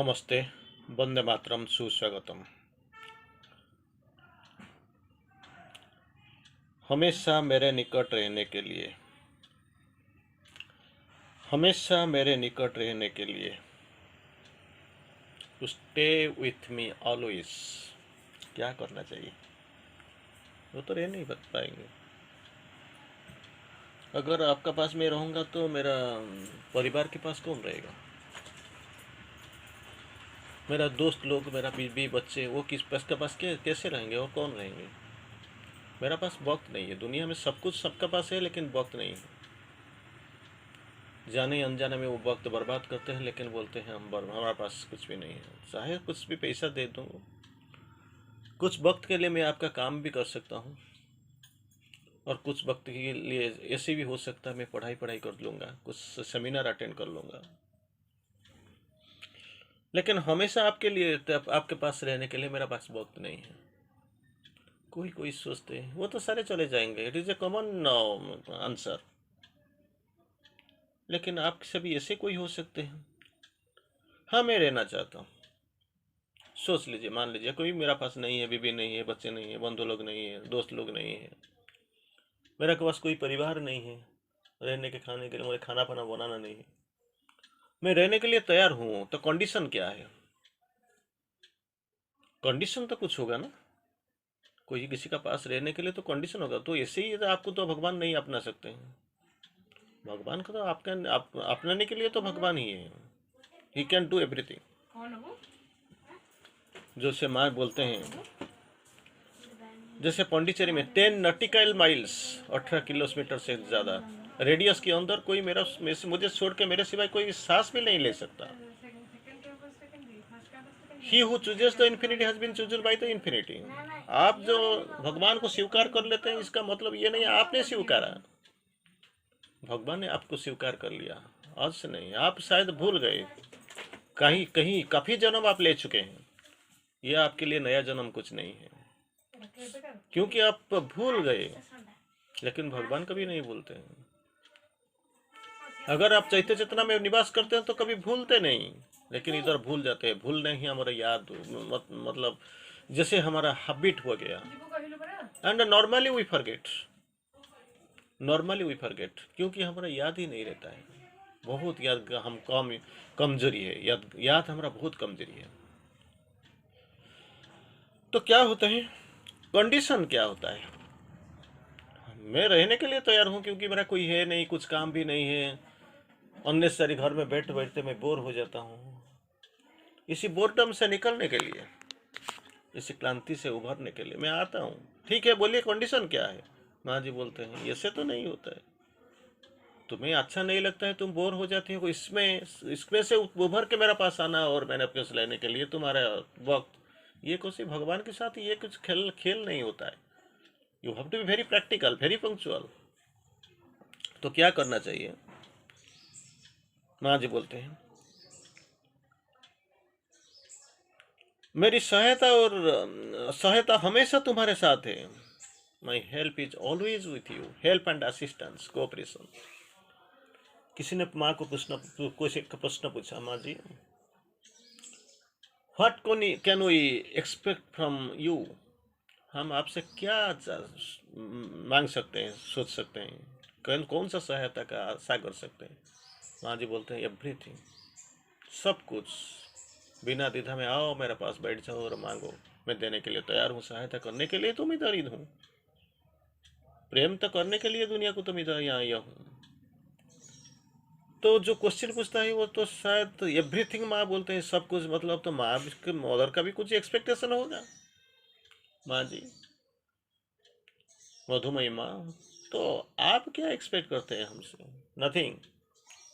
नमस्ते, वंदे मातरम, सुस्वागतम। हमेशा मेरे निकट रहने के लिए, हमेशा मेरे निकट रहने के लिए, स्टे विथ मी ऑलवेज। क्या करना चाहिए? वो तो रह नहीं बच पाएंगे। अगर आपका पास मैं रहूँगा तो मेरा परिवार के पास कौन रहेगा? मेरा दोस्त लोग, मेरा बीवी बच्चे, वो के पास कैसे रहेंगे? वो कौन रहेंगे? मेरा पास वक्त नहीं है। दुनिया में सब कुछ सबका पास है, लेकिन वक्त नहीं है। जाने अनजाने में वो वक्त बर्बाद करते हैं, लेकिन बोलते हैं हमारे पास कुछ भी नहीं है। चाहे कुछ भी पैसा दे दूँ, कुछ वक्त के लिए मैं आपका काम भी कर सकता हूँ, और कुछ वक्त के लिए ऐसे भी हो सकता है मैं पढ़ाई कर लूँगा, कुछ सेमिनार अटेंड कर लूँगा। लेकिन हमेशा आपके लिए, आपके पास रहने के लिए मेरा पास वक्त नहीं है। कोई कोई सोचते हैं वो तो सारे चले जाएंगे, it is a common answer. लेकिन आपसे भी ऐसे कोई हो सकते हैं। हाँ, मैं रहना चाहता हूँ। सोच लीजिए, मान लीजिए कोई मेरा पास नहीं है, बीवी नहीं है, बच्चे नहीं है, बंधु लोग नहीं है, दोस्त लोग नहीं है, मेरे पास कोई परिवार नहीं है, रहने के खाने के लिए मुझे खाना पाना बनाना नहीं है। मैं रहने के लिए तैयार हूँ, तो कंडीशन क्या है? कंडीशन तो कुछ होगा ना। कोई किसी का पास रहने के लिए तो कंडीशन होगा। तो ऐसे ही आपको तो भगवान नहीं अपना सकते हैं। भगवान को तो अपनाने के लिए तो भगवान ही है। He can do everything. जैसे माँ बोलते हैं, जैसे पौंडीचेरी में 10 नॉटिकल माइल्स, 18 किलोमीटर से ज़्यादा रेडियस के अंदर कोई मुझे छोड़ के मेरे सिवाय कोई सांस भी नहीं ले सकता। He who chooses the infinity has been chosen by the infinity. आप जो भगवान को स्वीकार कर लेते हैं, इसका मतलब ये नहीं आपने स्वीकारा, भगवान ने आपको स्वीकार कर लिया। आज से नहीं, आप शायद भूल गए, कहीं कहीं काफी जन्म आप ले चुके हैं। यह आपके लिए नया जन्म कुछ नहीं है, क्योंकि आप भूल गए। लेकिन भगवान कभी नहीं भूलते हैं। अगर आप चैत्य चेतना में निवास करते हैं तो कभी भूलते नहीं, लेकिन इधर भूल जाते हैं। भूलने ही हमारा याद मतलब जैसे हमारा हैबिट हो गया। एंड नॉर्मली वी फॉरगेट, क्योंकि हमारा याद ही नहीं रहता है। बहुत याद हम कमजोरी है। याद हमारा बहुत कमजोरी है। तो क्या होता है? कंडीशन क्या होता है? मैं रहने के लिए तैयार हूँ, क्योंकि मेरा कोई है नहीं, कुछ काम भी नहीं है। अननेसेसरी घर में बैठते बैठते मैं बोर हो जाता हूँ। इसी बोरडम से निकलने के लिए, इसी क्लांति से उभरने के लिए मैं आता हूँ। ठीक है, बोलिए कंडीशन क्या है? माँ जी बोलते हैं ऐसे तो नहीं होता है। तुम्हें अच्छा नहीं लगता है, तुम बोर हो जाती हो, इसमें इसमें से उभर के मेरे पास आना और मैंने अपने से लेने के लिए तुम्हारा वक्त। ये कुछ भगवान के साथ ये कुछ खेल खेल नहीं होता है। You have to be very practical, very punctual. तो क्या करना चाहिए? माँ जी बोलते हैं मेरी सहायता हमेशा तुम्हारे साथ है। My help is always with you. Help and assistance, cooperation. किसी ने माँ को प्रश्न पूछा, माँ जी, what can we expect from you? हम आपसे क्या मांग सकते हैं, सोच सकते हैं? कौन सा सहायता का आशा कर सकते हैं? माँ जी बोलते हैं एवरीथिंग, सब कुछ। बिना द्विधा में आओ, मेरे पास बैठ जाओ और मांगो, मैं देने के लिए तैयार हूँ। सहायता करने के लिए तुम इधर ही हूँ, प्रेम तो करने के लिए दुनिया को तुम इधर यहाँ आया हूँ। तो जो क्वेश्चन पूछता है वो तो शायद एवरीथिंग माँ बोलते हैं, सब कुछ। मतलब तो माँ के मदर का भी कुछ एक्सपेक्टेशन होगा। माँ जी, मधुमयी माँ, तो आप क्या एक्सपेक्ट करते हैं हमसे? नथिंग,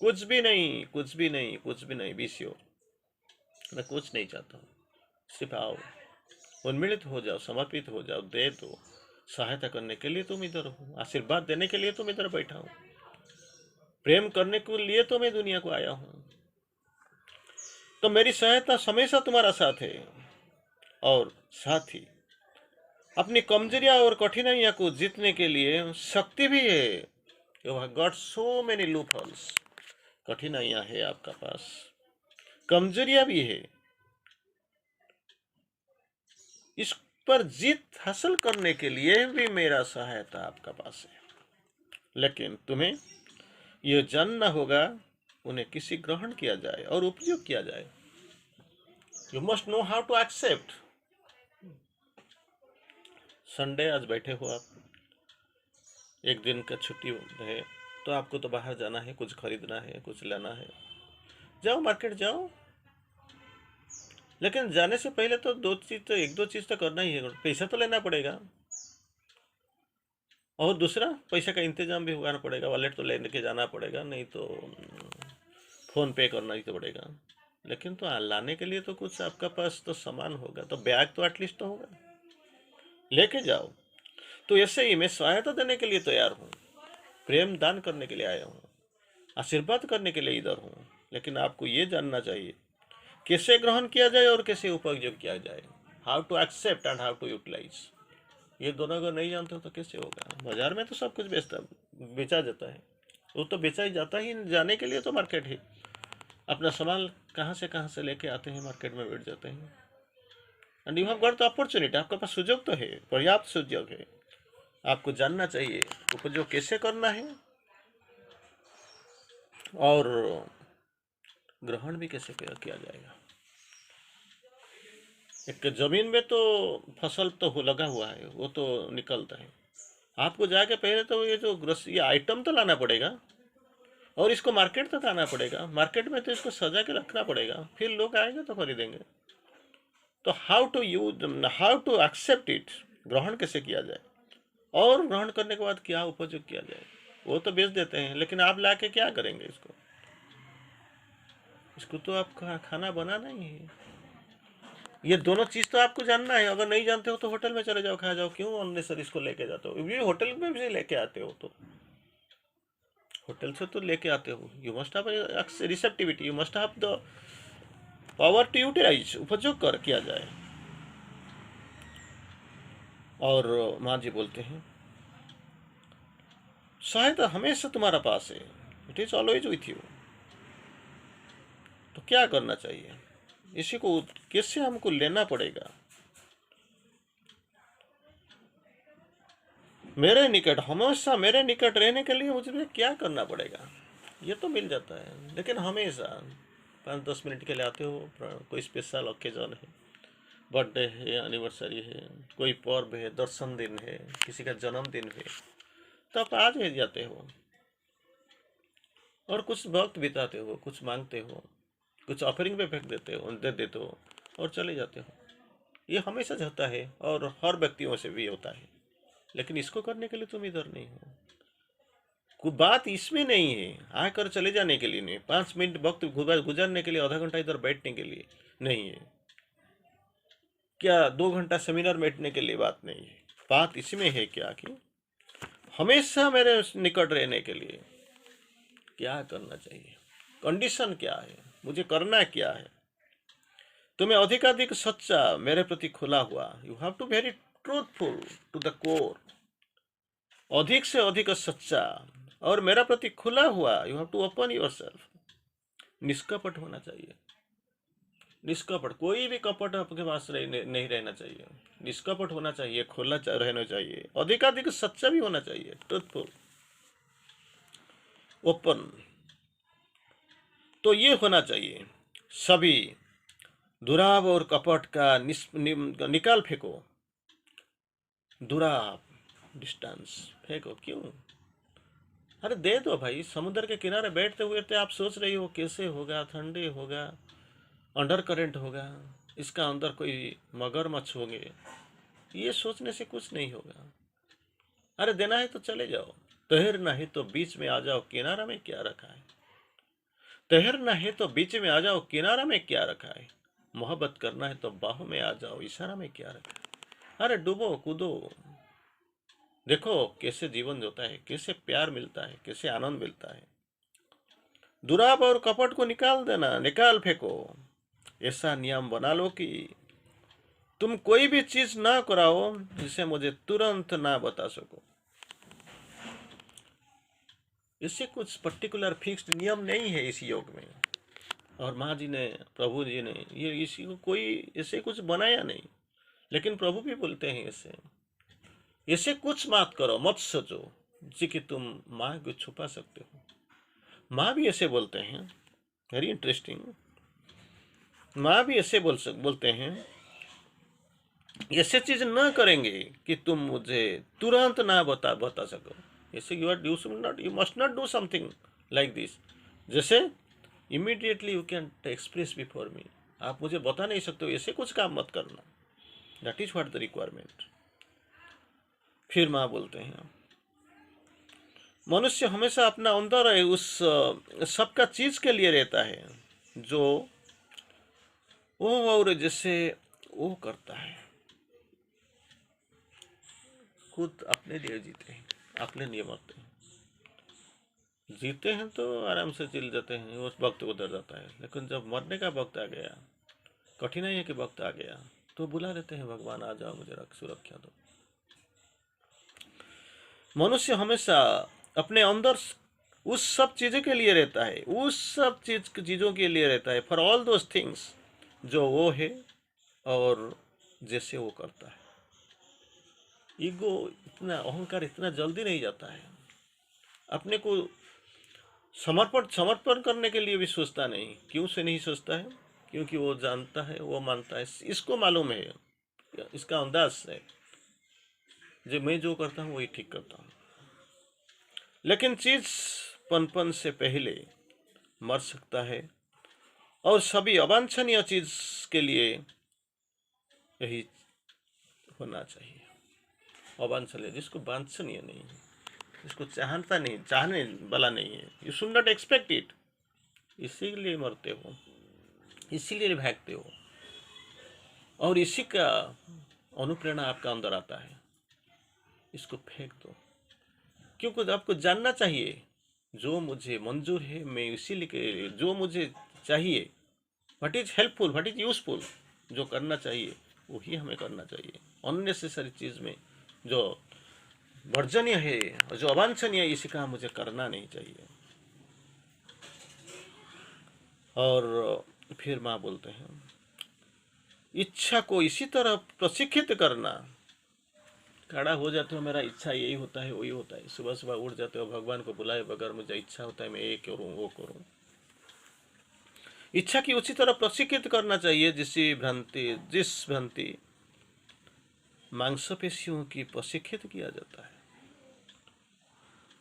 कुछ भी नहीं, कुछ भी नहीं, कुछ भी नहीं। बी श्योर, मैं कुछ नहीं चाहता हूँ। सिर्फ आओ, उन्मिलित हो जाओ, समर्पित हो जाओ, दे दो। सहायता करने के लिए तुम इधर हो, आशीर्वाद देने के लिए तुम इधर बैठा हो, प्रेम करने के लिए तो मैं दुनिया को आया हूँ। तो मेरी सहायता हमेशा तुम्हारा साथ है, और साथ ही अपनी कमजोरियां और कठिनाइयां को जीतने के लिए शक्ति भी है। You have got so many loop holes. कठिनाइयां है आपका पास, कमजोरियां भी है, इस पर जीत हासिल करने के लिए भी मेरा सहायता आपका पास है, लेकिन तुम्हें यह जानना होगा उन्हें किसी ग्रहण किया जाए और उपयोग किया जाए। You must know how to accept. Sunday आज बैठे हो आप, एक दिन का छुट्टी है, तो आपको तो बाहर जाना है, कुछ खरीदना है, कुछ लेना है, जाओ मार्केट जाओ। लेकिन जाने से पहले तो एक दो चीज तो करना ही है। पैसा तो लेना पड़ेगा, और दूसरा पैसे का इंतजाम भी होना पड़ेगा, वॉलेट तो लेने के जाना पड़ेगा, नहीं तो फोन पे करना ही तो पड़ेगा। लेकिन तो लाने के लिए तो कुछ आपका पास तो सामान होगा, तो बैग तो एटलीस्ट तो होगा, लेके जाओ। तो ऐसे ही मैं सहायता देने के लिए तैयार हूँ, प्रेम दान करने के लिए आया हूँ, आशीर्वाद करने के लिए इधर हूँ। लेकिन आपको ये जानना चाहिए कैसे ग्रहण किया जाए और कैसे उपयोग किया जाए। How to accept and how to utilise, ये दोनों अगर नहीं जानते हो तो कैसे होगा। बाजार में तो सब कुछ बेचा जाता है, वो तो बेचा ही जाता ही जाने के लिए तो मार्केट है। अपना सामान कहाँ से लेके आते हैं, मार्केट में बैठ जाते हैं। And you have got the opportunity, आपके पास सुयोग तो है, पर्याप्त सुयोग है। आपको जानना चाहिए उपयोग कैसे करना है और ग्रहण भी कैसे किया जाएगा। एक जमीन में तो फसल तो लगा हुआ है, वो तो निकलता है। आपको जाके पहले तो ये आइटम तो लाना पड़ेगा, और इसको मार्केट तक आना पड़ेगा। मार्केट में तो इसको सजा के रखना पड़ेगा, फिर लोग आएंगे तो खरीदेंगे। तो हाउ टू एक्सेप्ट इट, ग्रहण कैसे किया जाए, और ग्रहण करने के बाद क्या उपयोग किया जाए। वो तो बेच देते हैं, लेकिन आप लाके क्या करेंगे इसको। इसको तो आप खाना बनाना ही है। ये दोनों चीज तो आपको जानना है। अगर नहीं जानते हो तो होटल में चले जाओ, खा जाओ, क्यों अननेसरी इसको लेके जाते हो। ये होटल में भी लेके आते हो तो होटल से तो लेके आते हो। You must have receptivity, you must have the power to utilise, उपयोग कर किया जाए। और माँ जी बोलते हैं सहायता हमेशा तुम्हारा पास है, it is always with you. तो क्या करना चाहिए, इसी को कैसे हमको लेना पड़ेगा। हमेशा मेरे निकट रहने के लिए मुझे क्या करना पड़ेगा। ये तो मिल जाता है, लेकिन हमेशा 5-10 मिनट के लिए आते हो, कोई स्पेशल ओकेजन है, बर्थडे है, एनिवर्सरी है, कोई पर्व है, दर्शन दिन है, किसी का जन्मदिन है, तो आप आज ही जाते हो और कुछ वक्त बिताते हो, कुछ मांगते हो, कुछ ऑफरिंग पे फेंक देते हो, दे देते हो और चले जाते हो। ये हमेशा होता है और हर व्यक्तियों से भी होता है। लेकिन इसको करने के लिए तुम इधर नहीं हो। कोई बात इसमें नहीं है आकर चले जाने के लिए, नहीं 5 मिनट वक्त गुजरने के लिए, आधा घंटा इधर बैठने के लिए नहीं है, क्या 2 घंटा सेमिनार बैठने के लिए बात नहीं है। बात इसमें है क्या कि हमेशा मेरे निकट रहने के लिए क्या करना चाहिए, कंडीशन क्या है, मुझे करना क्या है। तुम्हें अधिकाधिक सच्चा, मेरे प्रति खुला हुआ, you have to very truthful to the core, अधिक से अधिक सच्चा और मेरा प्रति खुला हुआ, you have to open yourself. निष्कपट होना चाहिए, निष्कपट, कोई भी कपट आपके पास नहीं रहना चाहिए। निष्कपट होना चाहिए, खुला रहना चाहिए, अधिकाधिक सच्चा भी होना चाहिए, ट्रूथफुल, ओपन। तो ये होना चाहिए। सभी दुराव और कपट का निकाल फेंको। दुराव डिस्टेंस फेंको, क्यों। अरे दे दो भाई। समुद्र के किनारे बैठते हुए तो आप सोच रही हो कैसे होगा, ठंडे होगा, अंडर करंट होगा, इसका अंदर कोई मगरमच्छ होंगे, ये सोचने से कुछ नहीं होगा। अरे देना है तो चले जाओ, तैरना है तो बीच में आ जाओ, किनारा में क्या रखा है। तैरना है तो बीच में आ जाओ, किनारा में क्या रखा है। मोहब्बत करना है तो बाहों में आ जाओ, इशारा में क्या रखा है। अरे डूबो कूदो, देखो कैसे जीवन होता है, कैसे प्यार मिलता है, कैसे आनंद मिलता है। दुराप और कपट को निकाल देना, निकाल फेंको। ऐसा नियम बना लो कि तुम कोई भी चीज ना कराओ जिसे मुझे तुरंत ना बता सको। इससे कुछ पर्टिकुलर फिक्स्ड नियम नहीं है इस योग में। और माँ जी ने, प्रभु जी ने ये इसी को कोई ऐसे कुछ बनाया नहीं। लेकिन प्रभु भी बोलते हैं ऐसे कुछ मत करो, मत सोचो जी कि तुम माँ को छुपा सकते हो। माँ भी ऐसे बोलते हैं, वेरी इंटरेस्टिंग। माँ भी ऐसे बोलते हैं, ऐसे चीज न करेंगे कि तुम मुझे तुरंत ना बता सको। ऐसे you must not do something like this. जैसे immediately you can express before me, आप मुझे बता नहीं सकते हो, ऐसे कुछ काम मत करना। That is what the requirement. फिर माँ बोलते हैं मनुष्य हमेशा अपना अंदर है उस सबका चीज के लिए रहता है जो वो और जैसे वो करता है। खुद अपने लिए जीते हैं, अपने लिए मरते हैं। जीते हैं तो आराम से चिल जाते हैं, उस वक्त उधर जाता है। लेकिन जब मरने का वक्त आ गया, कठिनाई के वक्त आ गया, तो बुला लेते हैं भगवान आ जाओ मुझे सुरक्षा दो। मनुष्य हमेशा अपने अंदर उस सब चीज़ों के लिए रहता है, उस सब चीज़ों के लिए रहता है, फॉर ऑल दोज थिंग्स जो वो है और जैसे वो करता है। ईगो इतना, अहंकार इतना जल्दी नहीं जाता है। अपने को समर्पण करने के लिए भी सोचता नहीं। क्यों से नहीं सोचता है? क्योंकि वो जानता है, वो मानता है, इसको मालूम है, इसका अंदाज है जो मैं जो करता हूँ वही ठीक करता हूँ। लेकिन चीज पनपन से पहले मर सकता है, और सभी अवांछनीय चीज के लिए यही होना चाहिए। अवांछनीय, जिसको वांछनीय नहीं है, जिसको चाहता नहीं, चाहने वाला नहीं है, you should not expect it. इसीलिए मरते हो, इसीलिए भागते हो, और इसी का अनुप्रेरणा आपका अंदर आता है। इसको फेंक दो, क्योंकि आपको जानना चाहिए जो मुझे मंजूर है मैं इसीलिए, जो मुझे चाहिए, what is helpful, what is useful, जो करना चाहिए वही हमें करना चाहिए। अननेसेसरी चीज में जो वर्जनीय है और जो अवांछनीय है, इसी का मुझे करना नहीं चाहिए। और फिर माँ बोलते हैं इच्छा को इसी तरह प्रशिक्षित करना। खड़ा हो जाते हो, मेरा इच्छा यही होता है वही होता है, सुबह सुबह उठ जाते हो, भगवान को बुलाए बगैर मुझे इच्छा होता है मैं ये करूँ वो करूँ। इच्छा की उसी तरह प्रशिक्षित करना चाहिए जिस भ्रांति मांसपेशियों की प्रशिक्षित किया जाता है।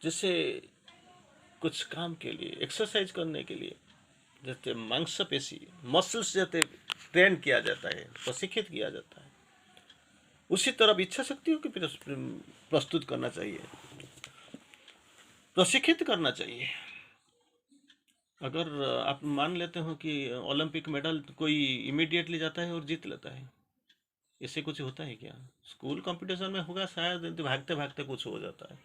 जैसे कुछ काम के लिए, एक्सरसाइज करने के लिए जैसे मांसपेशी मसल्स जैसे ट्रेन किया जाता है, प्रशिक्षित किया जाता है, उसी तरह इच्छा शक्तियों की प्रस्तुत करना चाहिए, प्रशिक्षित करना चाहिए। अगर आप मान लेते हो कि ओलंपिक मेडल कोई इमीडिएटली जाता है और जीत लेता है, इससे कुछ होता है क्या? स्कूल कंपटीशन में होगा शायद, भागते भागते कुछ हो जाता है,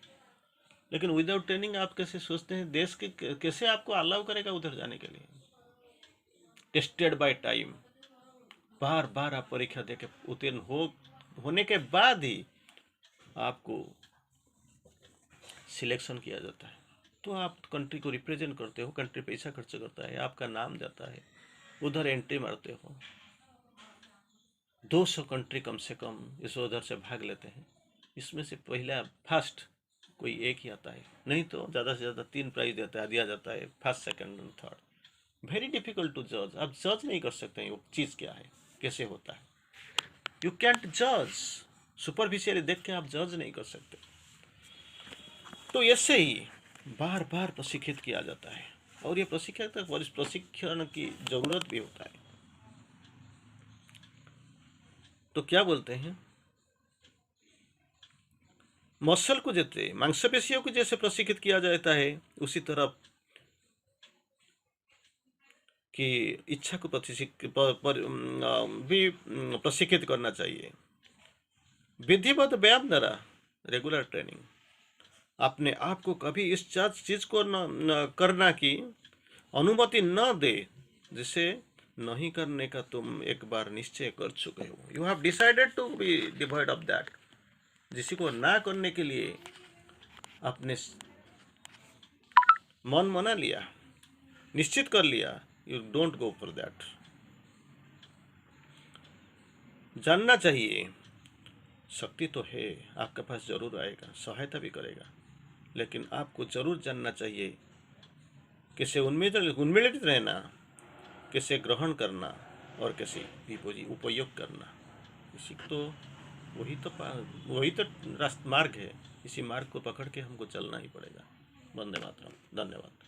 लेकिन विदाउट ट्रेनिंग आप कैसे सोचते हैं देश के कैसे आपको अलाउ करेगा उधर जाने के लिए? टेस्टेड बाय टाइम, बार बार आप परीक्षा दे के उत्तीर्ण होने के बाद ही आपको सिलेक्शन किया जाता है, तो आप कंट्री को रिप्रेजेंट करते हो, कंट्री पैसा खर्च करता है, आपका नाम जाता है, उधर एंट्री मारते हो, 200 कंट्री कम से कम इस उधर से भाग लेते हैं, इसमें से पहला फर्स्ट कोई एक ही आता है, नहीं तो ज़्यादा से ज़्यादा 3 प्राइज दिया जाता है, first second and third. Very difficult to जज, आप जज नहीं कर सकते हैं वो चीज़ क्या है, कैसे होता है। यू कैंट जज, सुपरफिशियली देख के आप जज नहीं कर सकते। तो ऐसे ही बार बार प्रशिक्षित किया जाता है, और ये प्रशिक्षण की जरूरत भी होता है। तो क्या बोलते हैं, मसल को जैसे मांसपेशियों को जैसे प्रशिक्षित किया जाता है, उसी तरह कि इच्छा को भी प्रशिक्षित करना चाहिए। विधिवत व्यायाम द्वारा रेगुलर ट्रेनिंग, अपने आप को कभी इस चीज को न करना की अनुमति न दे जिसे नहीं करने का तुम एक बार निश्चय कर चुके हो। You have decided to be devoid of that, जिसी को ना करने के लिए आपने मन मना लिया, निश्चित कर लिया, you don't go for that. जानना चाहिए शक्ति तो है, आपके पास जरूर आएगा, सहायता भी करेगा, लेकिन आपको जरूर जानना चाहिए किसे उन्मीलित रहना, किसे ग्रहण करना और किसे उपयोग करना। इसी तो वही तो मार्ग है। इसी मार्ग को पकड़ के हमको चलना ही पड़ेगा। वंदे मातरम। धन्यवाद।